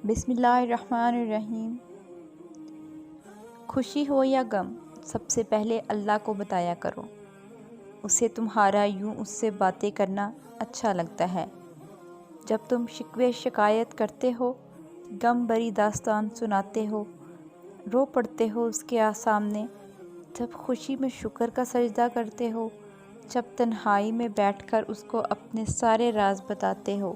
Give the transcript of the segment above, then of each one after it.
بسم اللہ الرحمن الرحیم۔ خوشی ہو یا غم، سب سے پہلے اللہ کو بتایا کرو۔ اسے تمہارا یوں اس سے باتیں کرنا اچھا لگتا ہے۔ جب تم شکوے شکایت کرتے ہو، غم بری داستان سناتے ہو، رو پڑتے ہو اس کے سامنے، جب خوشی میں شکر کا سجدہ کرتے ہو، جب تنہائی میں بیٹھ کر اس کو اپنے سارے راز بتاتے ہو،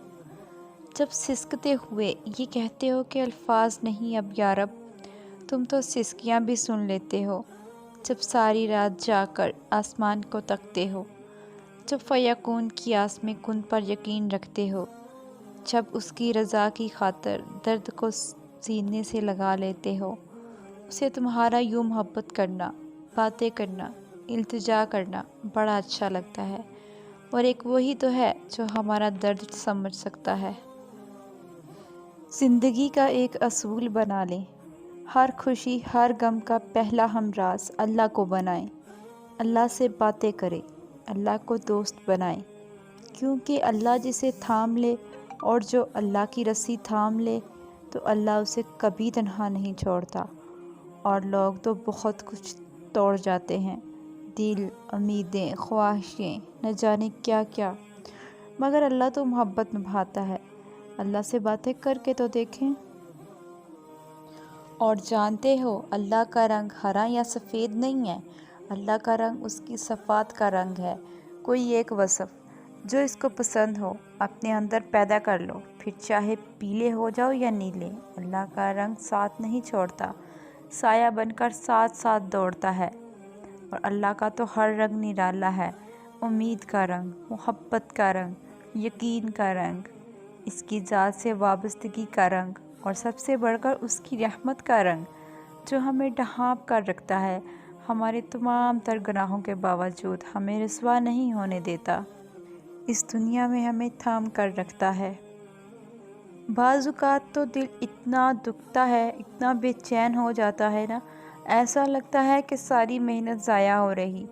جب سسکتے ہوئے یہ کہتے ہو کہ الفاظ نہیں اب یا رب، تم تو سسکیاں بھی سن لیتے ہو، جب ساری رات جا کر آسمان کو تکتے ہو، جب فیکون کی آس میں کن پر یقین رکھتے ہو، جب اس کی رضا کی خاطر درد کو سینے سے لگا لیتے ہو، اسے تمہارا یوں محبت کرنا، باتیں کرنا، التجا کرنا بڑا اچھا لگتا ہے، اور ایک وہی تو ہے جو ہمارا درد سمجھ سکتا ہے۔ زندگی کا ایک اصول بنا لیں، ہر خوشی ہر غم کا پہلا ہمراز اللہ کو بنائیں، اللہ سے باتیں کریں، اللہ کو دوست بنائیں، کیونکہ اللہ جسے تھام لے اور جو اللہ کی رسی تھام لے تو اللہ اسے کبھی تنہا نہیں چھوڑتا۔ اور لوگ تو بہت کچھ توڑ جاتے ہیں، دل، امیدیں، خواہشیں، نہ جانے کیا کیا، مگر اللہ تو محبت نبھاتا ہے۔ اللہ سے باتیں کر کے تو دیکھیں۔ اور جانتے ہو اللہ کا رنگ ہرا یا سفید نہیں ہے، اللہ کا رنگ اس کی صفات کا رنگ ہے۔ کوئی ایک وصف جو اس کو پسند ہو اپنے اندر پیدا کر لو، پھر چاہے پیلے ہو جاؤ یا نیلے، اللہ کا رنگ ساتھ نہیں چھوڑتا، سایہ بن کر ساتھ ساتھ دوڑتا ہے۔ اور اللہ کا تو ہر رنگ نرالا ہے، امید کا رنگ، محبت کا رنگ، یقین کا رنگ، اس کی ذات سے وابستگی کا رنگ، اور سب سے بڑھ کر اس کی رحمت کا رنگ جو ہمیں ڈھانپ کر رکھتا ہے، ہمارے تمام تر گناہوں کے باوجود ہمیں رسوا نہیں ہونے دیتا، اس دنیا میں ہمیں تھام کر رکھتا ہے۔ بعض اوقات تو دل اتنا دکھتا ہے، اتنا بے چین ہو جاتا ہے نا، ایسا لگتا ہے کہ ساری محنت ضائع ہو رہی،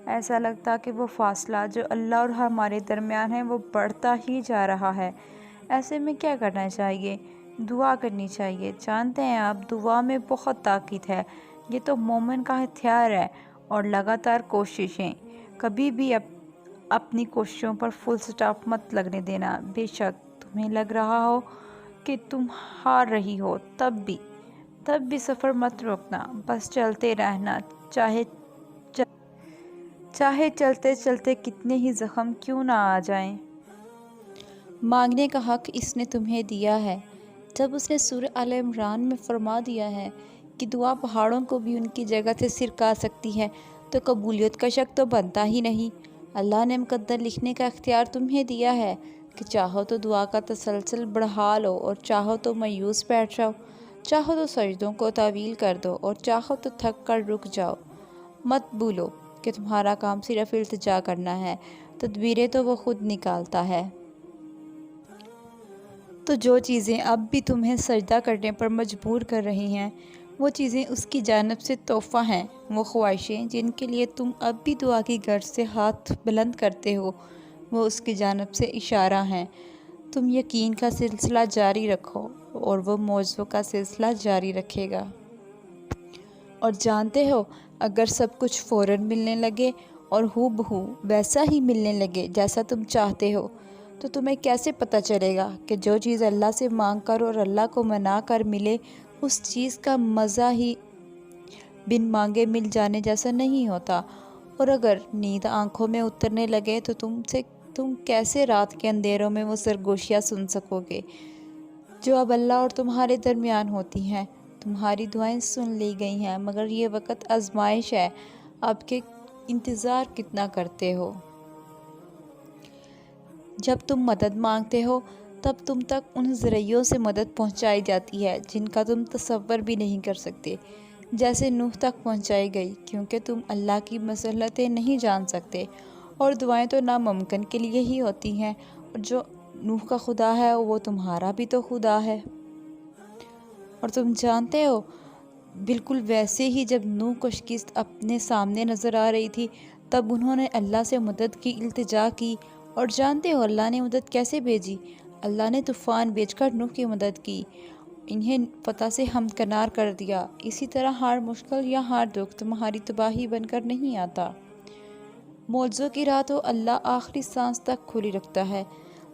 ایسا لگتا کہ وہ فاصلہ جو اللہ اور ہمارے درمیان ہے وہ بڑھتا ہی جا رہا ہے۔ ایسے میں کیا کرنا چاہیے؟ دعا کرنی چاہیے۔ جانتے ہیں آپ، دعا میں بہت طاقت ہے، یہ تو مومن کا ہتھیار ہے، اور لگاتار کوششیں، کبھی بھی اپنی کوششوں پر فل سٹاپ مت لگنے دینا۔ بے شک تمہیں لگ رہا ہو کہ تم ہار رہی ہو، تب بھی سفر مت روکنا، بس چلتے رہنا، چاہے چلتے چلتے کتنے ہی زخم کیوں نہ آ جائیں۔ مانگنے کا حق اس نے تمہیں دیا ہے، جب اس نے سورہ آل عمران میں فرما دیا ہے کہ دعا پہاڑوں کو بھی ان کی جگہ سے سرکا سکتی ہے، تو قبولیت کا شک تو بنتا ہی نہیں۔ اللہ نے مقدر لکھنے کا اختیار تمہیں دیا ہے کہ چاہو تو دعا کا تسلسل بڑھا لو، اور چاہو تو مایوس بیٹھ جاؤ، چاہو تو سجدوں کو طویل کر دو، اور چاہو تو تھک کر رک جاؤ۔ مت بھولو کہ تمہارا کام صرف التجا کرنا ہے، تدبیریں تو وہ خود نکالتا ہے۔ تو جو چیزیں اب بھی تمہیں سجدہ کرنے پر مجبور کر رہی ہیں، وہ چیزیں اس کی جانب سے تحفہ ہیں، وہ خواہشیں جن کے لیے تم اب بھی دعا کی غرض سے ہاتھ بلند کرتے ہو، وہ اس کی جانب سے اشارہ ہیں۔ تم یقین کا سلسلہ جاری رکھو اور وہ معجزوں کا سلسلہ جاری رکھے گا۔ اور جانتے ہو، اگر سب کچھ فوراً ملنے لگے اور ہو بہو ویسا ہی ملنے لگے جیسا تم چاہتے ہو، تو تمہیں کیسے پتہ چلے گا کہ جو چیز اللہ سے مانگ کر اور اللہ کو منا کر ملے، اس چیز کا مزہ ہی بن مانگے مل جانے جیسا نہیں ہوتا؟ اور اگر نیند آنکھوں میں اترنے لگے تو تم کیسے رات کے اندھیروں میں وہ سرگوشیاں سن سکو گے جو اب اللہ اور تمہارے درمیان ہوتی ہیں؟ تمہاری دعائیں سن لی گئی ہیں، مگر یہ وقت آزمائش ہے، اب کے انتظار کتنا کرتے ہو؟ جب تم مدد مانگتے ہو تب تم تک ان ذرائعوں سے مدد پہنچائی جاتی ہے جن کا تم تصور بھی نہیں کر سکتے، جیسے نوح تک پہنچائی گئی، کیونکہ تم اللہ کی مصلحتیں نہیں جان سکتے، اور دعائیں تو ناممکن کے لیے ہی ہوتی ہیں، اور جو نوح کا خدا ہے وہ تمہارا بھی تو خدا ہے۔ اور تم جانتے ہو، بالکل ویسے ہی جب نوح کو شکست اپنے سامنے نظر آ رہی تھی، تب انہوں نے اللہ سے مدد کی التجا کی، اور جانتے ہو اللہ نے مدد کیسے بھیجی؟ اللہ نے طوفان بھیج کر نوح کی مدد کی۔ انہیں فتح سے ہمکنار کر دیا۔ اسی طرح ہر مشکل یا ہر دکھ تمہاری تباہی بن کر نہیں آتا۔ معجزوں کی راہ تو اللہ آخری سانس تک کھلی رکھتا ہے،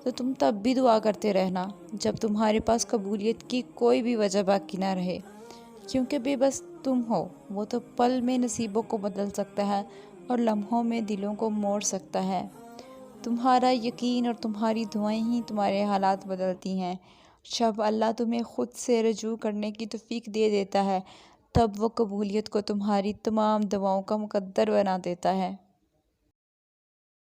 تو تم تب بھی دعا کرتے رہنا جب تمہارے پاس قبولیت کی کوئی بھی وجہ باقی نہ رہے، کیونکہ بے بس تم ہو، وہ تو پل میں نصیبوں کو بدل سکتا ہے اور لمحوں میں دلوں کو موڑ سکتا ہے۔ تمہارا یقین اور تمہاری دعائیں ہی تمہارے حالات بدلتی ہیں۔ جب اللہ تمہیں خود سے رجوع کرنے کی توفیق دے دیتا ہے، تب وہ قبولیت کو تمہاری تمام دعاؤں کا مقدر بنا دیتا ہے۔